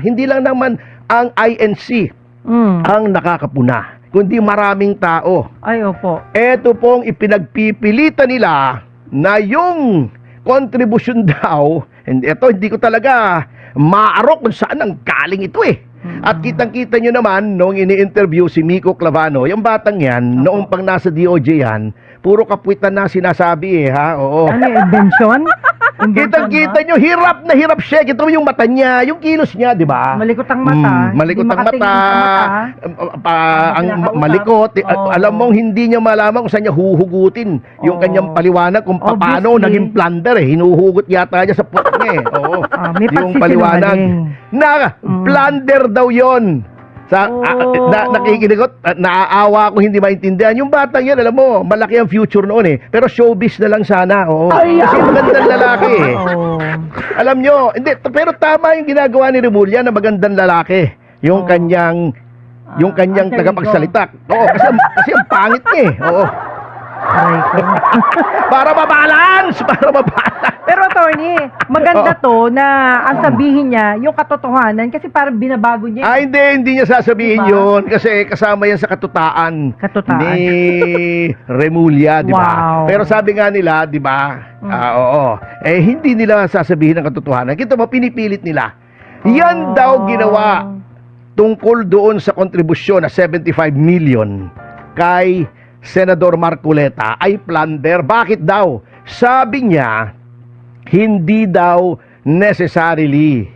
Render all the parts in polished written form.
hindi lang naman ang INC ang nakakapuna, kundi maraming tao. Ay, opo. Ito pong ipinagpipilitan nila na yung kontribusyon daw, hindi ko talaga maarok kung saan ang galing ito eh. At kitang-kita nyo naman, noong ini-interview si Miko Clavano, yung batang yan, noong pang nasa DOJ yan, puro kapwitan na sinasabi eh, ha? Oo. Ano, invention? Kitang-kita nyo, hirap na hirap siya. Kita mo yung mata niya, yung kilos niya, di ba? Malikot ang mata. Malikot Hindi ang mata. makatingin sa Ang Pinakausap. malikot. Oo. Alam mong hindi niya malaman kung saan niya huhugutin yung Oo. kanyang paliwanag kung paano Obviously. naging plunder eh. Hinuhugot yata niya sa puwet niya eh. Oo. May Yung paliwanag. Na, plunder daw yon. Nakikinig ko, naaawa ko hindi maintindihan. Yung batang yan, alam mo, malaki ang future noon eh. Pero showbiz na lang sana. Oo. Kasi magandang lalaki eh. Alam nyo, hindi, pero tama yung ginagawa ni Remulla na magandang lalaki. Yung kanyang alter tagapagsalita. Oo, kasi ang pangit niya eh. Oo. Aray ko. Para mabalance! Pero attorney, maganda to na ang sabihin niya yung katotohanan kasi parang binabago niya. Hindi niya sasabihin Diba? yun kasi kasama yan sa katutaan. Katutaan. Ni Remulla, di ba? Wow. Pero sabi nga nila, di ba? Oo. Hindi nila sasabihin ang katotohanan. Kita mo, pinipilit nila. Yan daw ginawa tungkol doon sa kontribusyon na 75 million kay Senador Marcoleta ay plunder. Bakit daw? Sabi niya, hindi daw necessarily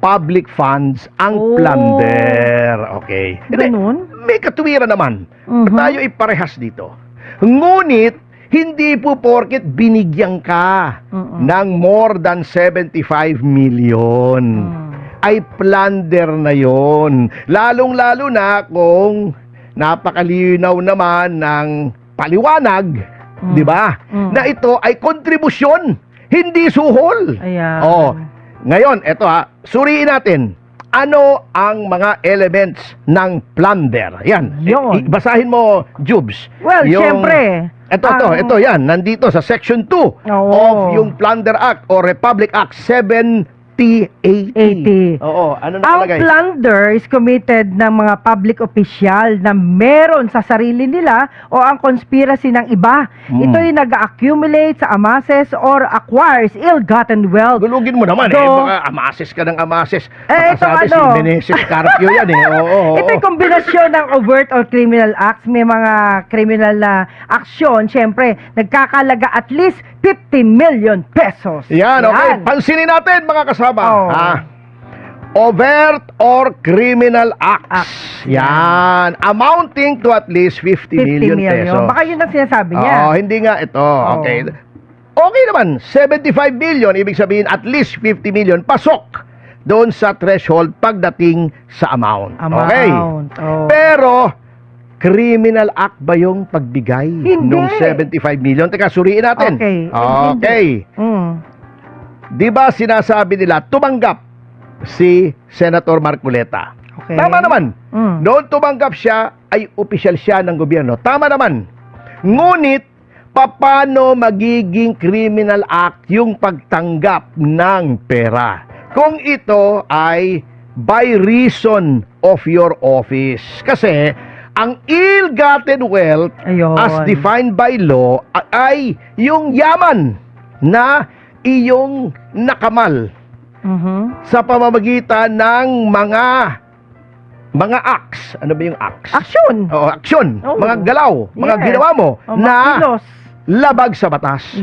public funds ang plunder. Okay. Ganun? May katuwiran naman. Tayo iparehas dito. Ngunit, hindi po porket binigyan ka ng more than 75 million ay plunder na yon. Lalong-lalo na kung napakalinaw naman ng paliwanag, di ba? Na ito ay kontribusyon, hindi suhol. Ayan. Ngayon, eto suriin natin. Ano ang mga elements ng plunder? Yan. Yun. Basahin mo, Jubes. Well, syempre. Ito, yan. Nandito sa Section 2 of yung Plunder Act or Republic Act 7080. Oo, ano Ang nakalagay? plunder is committed ng mga public official na meron sa sarili nila o ang conspiracy ng iba. Ito ay nag-accumulate sa amasses or acquires ill-gotten wealth. Gulugin mo naman baka amases ka ng amases. Baka ito sabi si ano? Meneses Carpio yan eh. Oo. Ito'y kombinasyon ng overt or criminal acts. May mga criminal na aksyon. Siyempre, nagkakalaga at least 50 million pesos. Yan, okay. Pansinin natin mga kasama. Overt or criminal acts. Yan. Amounting to at least 50 million pesos. Baka yun ang sinasabi niya. Hindi nga ito. Okay. Okay naman. 75 million. Ibig sabihin at least 50 million. Pasok doon sa threshold pagdating sa amount. Okay. Pero criminal act ba yung pagbigay ng 75 million? Teka, suriin natin. Okay. Di ba sinasabi nila, tumanggap si Senator Marcoleta? Okay. Tama naman. Noon tumanggap siya, ay opisyal siya ng gobyerno. Tama naman. Ngunit, paano magiging criminal act yung pagtanggap ng pera? Kung ito ay by reason of your office. Kasi, ang ill-gotten wealth as defined by law ay yung yaman na iyong nakamal sa pamamagitan ng mga acts. Ano ba yung acts? Aksyon. Aksyon. Mga galaw, mga ginawa mo na labag sa batas.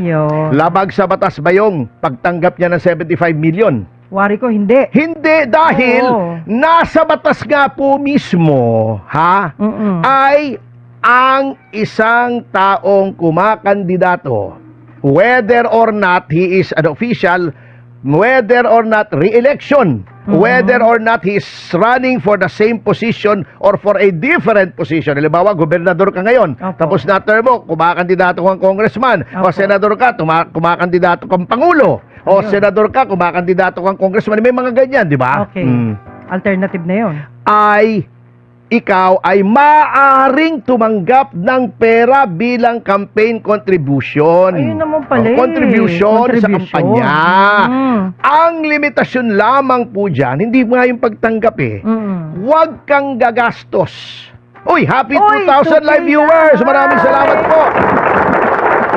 Labag sa batas ba yung pagtanggap niya ng 75 million? Wari ko, hindi. Hindi dahil nasa batas nga po mismo, ay ang isang taong kumakandidato, whether or not he is an official, whether or not re-election, whether or not he is running for the same position or for a different position. Halimbawa, gobernador ka ngayon, tapos na term mo, kumakandidato kang congressman, o senador ka, kumakandidato kang pangulo, o senador ka, kumakandidato kang congressman. May mga ganyan, di ba? Okay. Alternative na yun. Ay ikaw ay maaaring tumanggap ng pera bilang campaign contribution. Ayun naman pala eh. Contribution sa Contribution. kampanya. Ang limitasyon lamang po dyan, hindi nga yung pagtanggap eh. Huwag kang gagastos. Uy, happy Uy, 2,000 live 2K viewers! na. Maraming salamat po!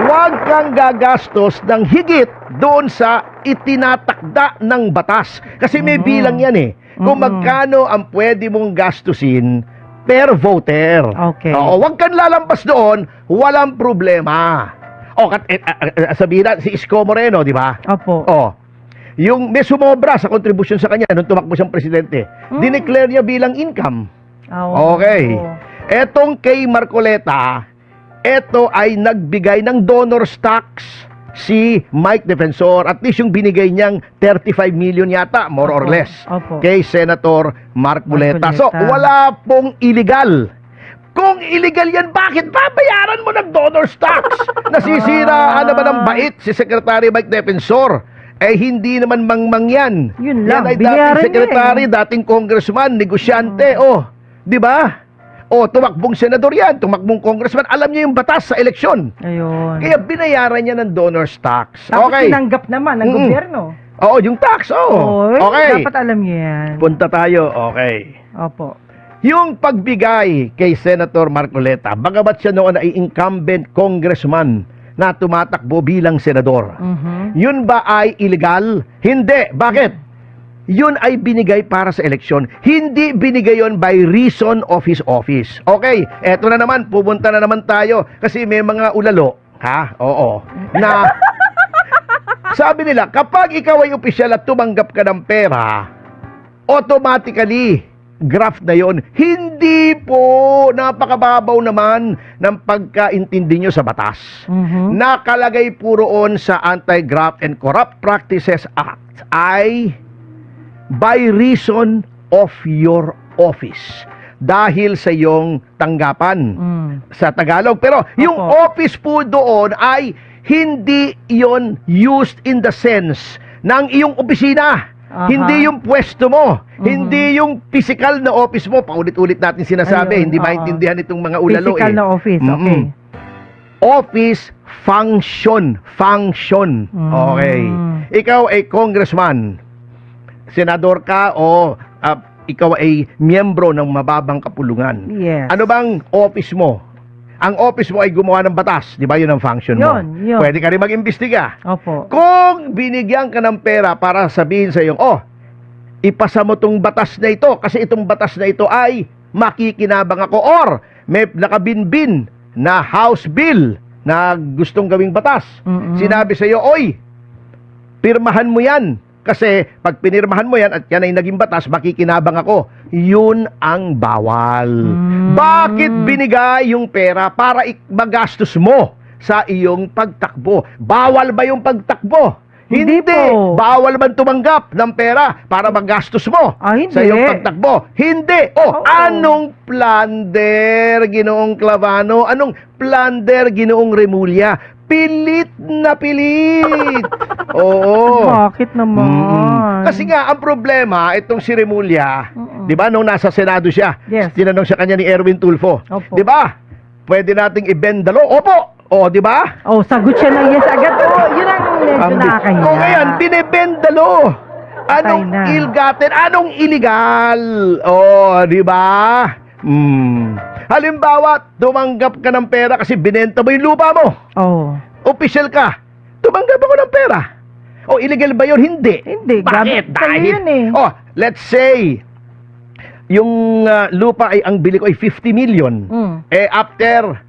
Huwag kang gagastos ng higit doon sa itinatakda ng batas. Kasi may bilang yan eh. Kung magkano ang pwede mong gastusin per voter. Okay. Oo, huwag kang lalampas doon, walang problema. O, sabihin na, si Isko Moreno, di ba? Opo. Oh, yung may sumobra sa kontribusyon sa kanya nung tumakbo siyang presidente, dineclare niya bilang income. Okay. Etong kay Marcoleta, eto ay nagbigay ng donor's tax si Mike Defensor. At least yung binigay niyang 35 million yata, more or Opo. less, Opo. kay Senator Marcoleta. So, Marcoleta. wala pong illegal. Kung illegal yan, bakit babayaran mo ng donor's tax? Nasisiraan naman ang bait si Secretary Mike Defensor. Eh, hindi naman mangmang yan. Yun Yan lang, ay binayaran dating niya secretary, dating congressman, negosyante, di ba? Tumakbong senador yan, tumakbong congressman, alam niya yung batas sa eleksyon. Ayun. Kaya binayaran niya ng donor's tax. Tapos Okay. tinanggap naman ng gobyerno. Oo, yung tax, Oy, Okay. dapat alam niyo yan. Punta tayo, okay. Opo. Yung pagbigay kay Senator Marcoleta, bagamat siya noon ay incumbent congressman na tumatakbo bilang senador, yun ba ay illegal? Hindi. Bakit? Yun ay binigay para sa eleksyon. Hindi binigay yun by reason of his office. Okay, eto na naman, pupunta na naman tayo kasi may mga ulalo, na sabi nila, kapag ikaw ay opisyal at tumanggap ka ng pera, automatically, graft na yon. Hindi po, napakababaw naman ng pagkaintindi nyo sa batas. Nakalagay po roon sa Anti-Graft and Corrupt Practices Act ay by reason of your office. Dahil sa iyong tanggapan sa Tagalog. Pero yung office po doon ay hindi yon used in the sense ng iyong opisina. Hindi yung pwesto mo. Hindi yung physical na office mo. Paulit-ulit natin sinasabi. Ayun, hindi maintindihan itong mga ulalo Physical na office, okay. Office function. Function. Okay. Ikaw ay congressman, senador ka o ikaw ay miyembro ng mababang kapulungan. Yes. Ano bang office mo? Ang office mo ay gumawa ng batas. Di ba yun ang function mo? Yun. Pwede ka rin mag-imbestiga. Opo. Kung binigyan ka ng pera para sabihin sa iyo, ipasa mo tong batas na ito kasi itong batas na ito ay makikinabang ako, or may nakabinbin na House Bill na gustong gawing batas. Sinabi sa iyo, pirmahan mo yan. Kasi pag pinirmahan mo yan at yan ay naging batas, makikinabang ako. Yun ang bawal. Bakit binigay yung pera para magastos mo sa iyong pagtakbo? Bawal ba yung pagtakbo? Hindi po. Bawal man tumanggap ng pera para magastos mo Hindi. sa iyong pagtakbo? Hindi. Anong plunder, Ginoong Clavano? Anong plunder, Ginoong Remulla? Pilit na pilit. Oo. Bakit naman? Kasi nga, ang problema, itong si Remulla, di ba, nung nasa Senado siya, Yes. tinanong sa kanya ni Erwin Tulfo, Opo. di ba, pwede nating ibendalo? Opo. Di ba? Sagot siya ng yes agad. Yun ang medyo nakakahiya. Ngayon, binibendalo. Anong na. ill-gotten? Anong illegal? Di ba? Halimbawa, tumanggap ka ng pera kasi binenta mo yung lupa mo. Official ka. Tumanggap ako ng pera. Illegal ba yun? Hindi. Hindi. Bakit? Gamit sa'yo yun eh. Let's say, yung lupa ay ang bili ko ay 50 million. After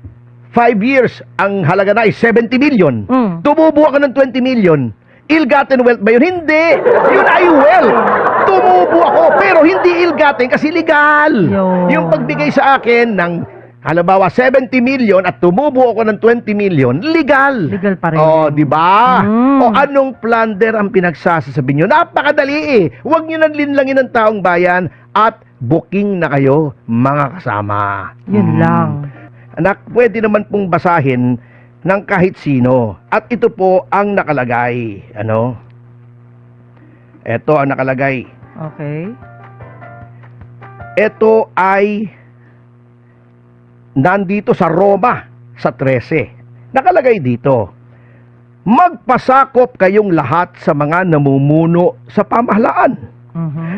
5 years, ang halaga na ay 70 million. Tumubo ako ng 20 million. Ill-gotten wealth ba yun? Hindi. Yun ay wealth. Tumubo ako, pero hindi ill-gotten kasi legal. Yung pagbigay sa akin ng halimbawa 70 million at tumubo ako ng 20 million, legal. Legal pa rin. Di ba? Anong plunder ang pinagsasasabi nyo? Napakadali eh. Huwag nyo nang linlangin ng taong bayan at booking na kayo, mga kasama. Yun lang. Anak, pwede naman pong basahin ng kahit sino. At ito po ang nakalagay. Ito ang nakalagay. Okay. Ito ay nandito sa Roma sa 13. Nakalagay dito, magpasakop kayong lahat sa mga namumuno sa pamahalaan,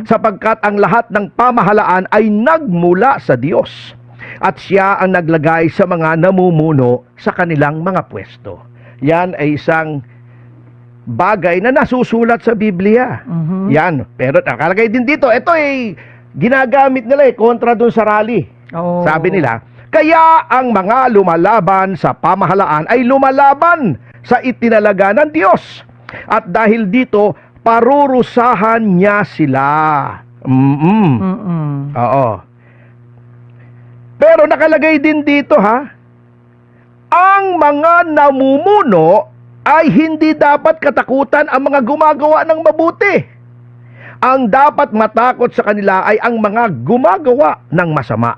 sapagkat ang lahat ng pamahalaan ay nagmula sa Diyos, at siya ang naglagay sa mga namumuno sa kanilang mga pwesto. Yan ay isang bagay na nasusulat sa Biblia. Yan. Pero nakalagay din dito, ito ay ginagamit nila kontra dun sa rally. Oh. Sabi nila, kaya ang mga lumalaban sa pamahalaan ay lumalaban sa itinalaga ng Diyos. At dahil dito, parurusahan niya sila. Oo. Pero nakalagay din dito ang mga namumuno ay hindi dapat katakutan ang mga gumagawa ng mabuti. Ang dapat matakot sa kanila ay ang mga gumagawa ng masama.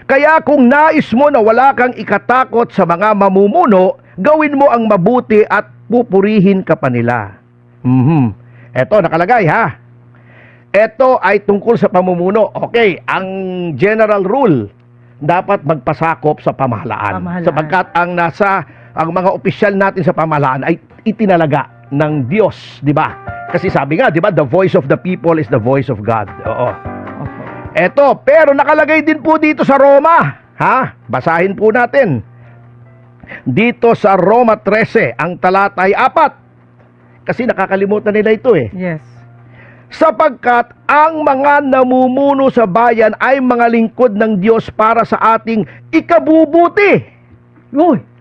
Kaya kung nais mo na wala kang ikatakot sa mga mamumuno, gawin mo ang mabuti at pupurihin ka pa nila. Eto, nakalagay Ito ay tungkol sa pamumuno. Okay, ang general rule, dapat magpasakop sa pamahalaan. Sapagkat ang mga opisyal natin sa pamahalaan ay itinalaga ng Diyos, di ba? Kasi sabi nga, di ba, the voice of the people is the voice of God. Oo. Eto, pero nakalagay din po dito sa Roma. Basahin po natin. Dito sa Roma 13, ang talata ay 4. Kasi nakakalimutan nila ito Yes. Sapagkat ang mga namumuno sa bayan ay mga lingkod ng Diyos para sa ating ikabubuti.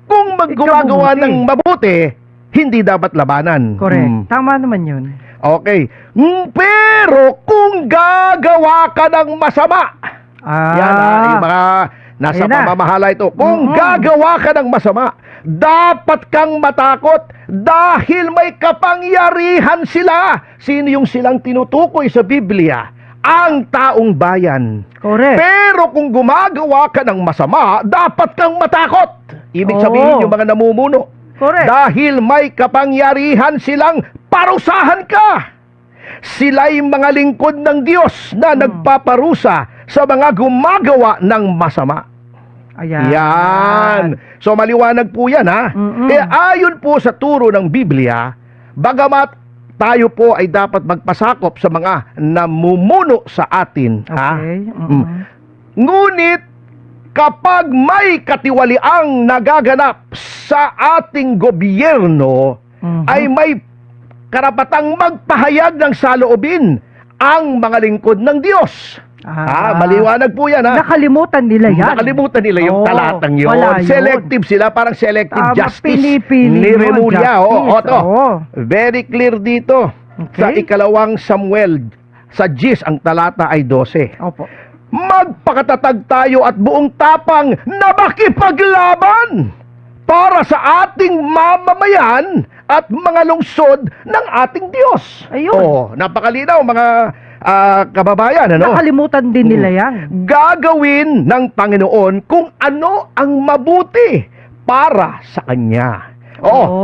Kung gumagawa ng mabuti, hindi dapat labanan. Correct. Tama naman yun. Okay. Pero kung gagawa ka ng masama, yan yung mga nasa pamamahala ito. Kung gagawa ka ng masama, dapat kang matakot dahil may kapangyarihan sila. Sino yung silang tinutukoy sa Biblia? Ang taong bayan. Correct. Pero kung gumagawa ka ng masama, dapat kang matakot. Ibig sabihin yung mga namumuno. Correct. Dahil may kapangyarihan silang parusahan ka. Sila'y mga lingkod ng Diyos na nagpaparusa sa mga gumagawa ng masama. Ayan. Yan. So maliwanag po yan Kaya ayon po sa turo ng Biblia, bagamat tayo po ay dapat magpasakop sa mga namumuno sa atin. Okay. Ngunit kapag may katiwaliang nagaganap sa ating gobyerno, ay may karapatang magpahayag ng saloobin ang mga lingkod ng Diyos. Maliwanag po yan Nakalimutan nila yan. Nakalimutan nila yung talatang yun. Wala yun. Selective sila, parang selective justice pinipili ni Remulla. justice. Very clear dito. Sa Okay. 2 Samuel, sa Gis, ang talata ay 12. Opo. Magpakatatag tayo at buong tapang na makipaglaban para sa ating mamamayan at mga lungsod ng ating Diyos. Ayun. Napakalinaw mga kababayan. Nakalimutan din nila yan. Gagawin ng Panginoon kung ano ang mabuti para sa Kanya.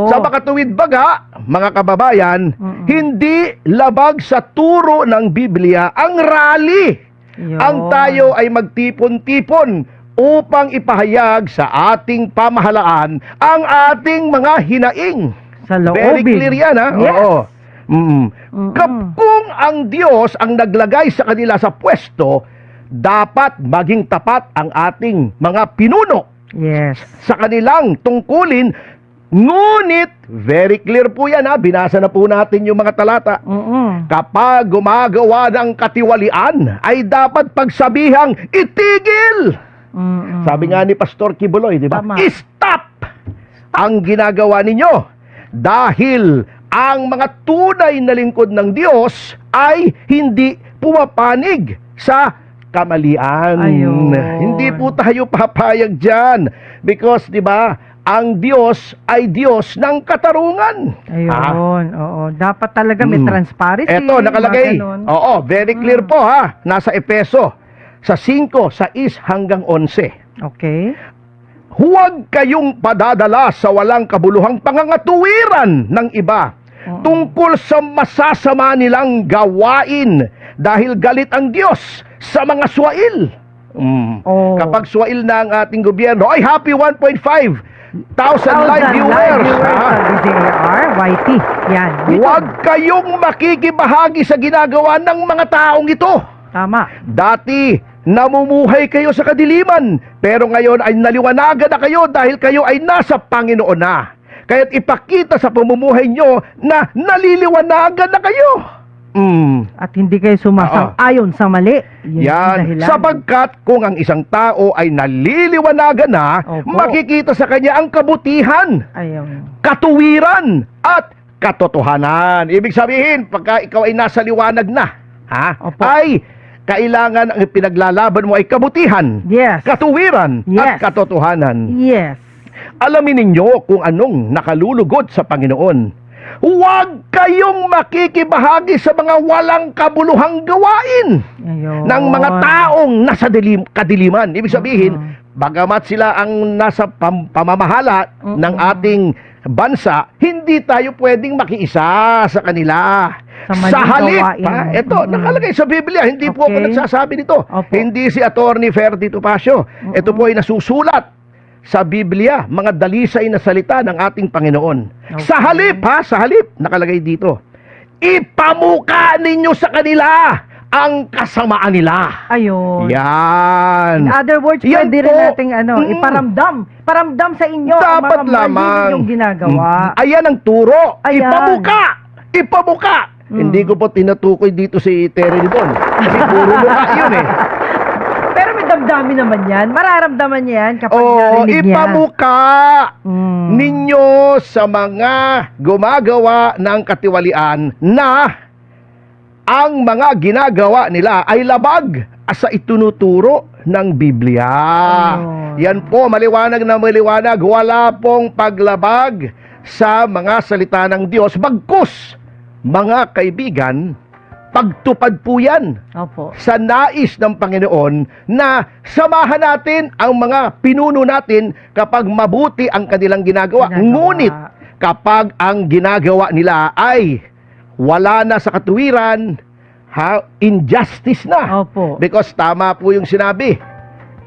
Sa makatuwid baga, mga kababayan, hindi labag sa turo ng Biblia ang rally. Ang tayo ay magtipon-tipon upang ipahayag sa ating pamahalaan ang ating mga hinaing. Sa loobin. Very clear yan, Yes. Kung ang Diyos ang naglagay sa kanila sa pwesto, dapat maging tapat ang ating mga pinuno Yes. sa kanilang tungkulin. Ngunit, very clear po yan binasa na po natin yung mga talata. Kapag gumagawa ng katiwalian, ay dapat pagsabihang itigil. Sabi nga ni Pastor Kibuloy, di ba? Tama. Stop ang ginagawa ninyo. Dahil ang mga tunay na lingkod ng Diyos ay hindi pumapanig sa kamalian. Ayun. Hindi po tayo papayag dyan. Because, di ba, ang Diyos ay Diyos ng katarungan. Ayun. Oo. Dapat talaga may transparency. Eto, nakalagay. mga ganun. Very clear po Nasa Epeso, sa 5, 6 hanggang 11. Okay. Huwag kayong padadala sa walang kabuluhang pangangatuwiran ng iba tungkol sa masasama nilang gawain dahil galit ang Diyos sa mga swail. Oh. Kapag swail na ang ating gobyerno, ay happy 1.5 thousand live viewers. sa DZAR, YT. Yan. Huwag kayong makikibahagi sa ginagawa ng mga taong ito. Tama. Dati, namumuhay kayo sa kadiliman, pero ngayon ay naliwanagan na kayo dahil kayo ay nasa Panginoon na. Kaya't ipakita sa pamumuhay nyo na naliliwanagan na kayo. At hindi kayo sumasang-ayon sa mali. Yun ang Yan. dahilan. Sapagkat kung ang isang tao ay naliliwanagan na, Opo. makikita sa kanya ang kabutihan, Ayun. katuwiran, at katotohanan. Ibig sabihin, pagka ikaw ay nasa liwanag na, Opo. ay kailangan ang pinaglalaban mo ay kabutihan, Yes. katuwiran, Yes. at katotohanan. Yes. Alamin ninyo kung anong nakalulugod sa Panginoon. Huwag kayong makikibahagi sa mga walang kabuluhang gawain Ayun. ng mga taong nasa kadiliman. Ibig sabihin, bagamat sila ang nasa pamamahala ng ating bansa, hindi tayo pwedeng makiisa sa kanila. Sa maling Sa halip, gawain. ito, nakalagay sa Biblia, hindi po ako Okay. nagsasabi nito. Opo. Hindi si Attorney Ferdy Topacio. Ito po ay nasusulat sa Biblia, mga dalisay na salita ng ating Panginoon. Okay. Sa halip, sa halip, nakalagay dito, ipamuka ninyo sa kanila ang kasamaan nila. Ayun. Yan. In other words, Yan pwede po. rin nating iparamdam. Paramdam sa inyo ang Dapat mga mali lamang. ninyong ginagawa. Ayan ang turo. Ayan. Ipamuka. Ipamuka. Hindi ko po tinutukoy dito si Terry Libon. Kasi puro mukha yun eh. Pero may damdamin naman yan. Mararamdaman niya yan kapag Oo, narinig niya. ipamuka Mm. ninyo sa mga gumagawa ng katiwalian na ang mga ginagawa nila ay labag sa itunuturo ng Biblia. Ayun. Yan po, maliwanag na maliwanag. Wala pong paglabag sa mga salita ng Diyos. Bagkus, mga kaibigan, pagtupad po yan Opo. sa nais ng Panginoon na samahan natin ang mga pinuno natin kapag mabuti ang kanilang ginagawa. Ngunit kapag ang ginagawa nila ay wala na sa katuwiran, injustice na. Opo. Because tama po yung sinabi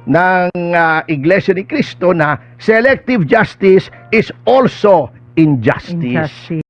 ng Iglesia ni Cristo na selective justice is also injustice. Injustice.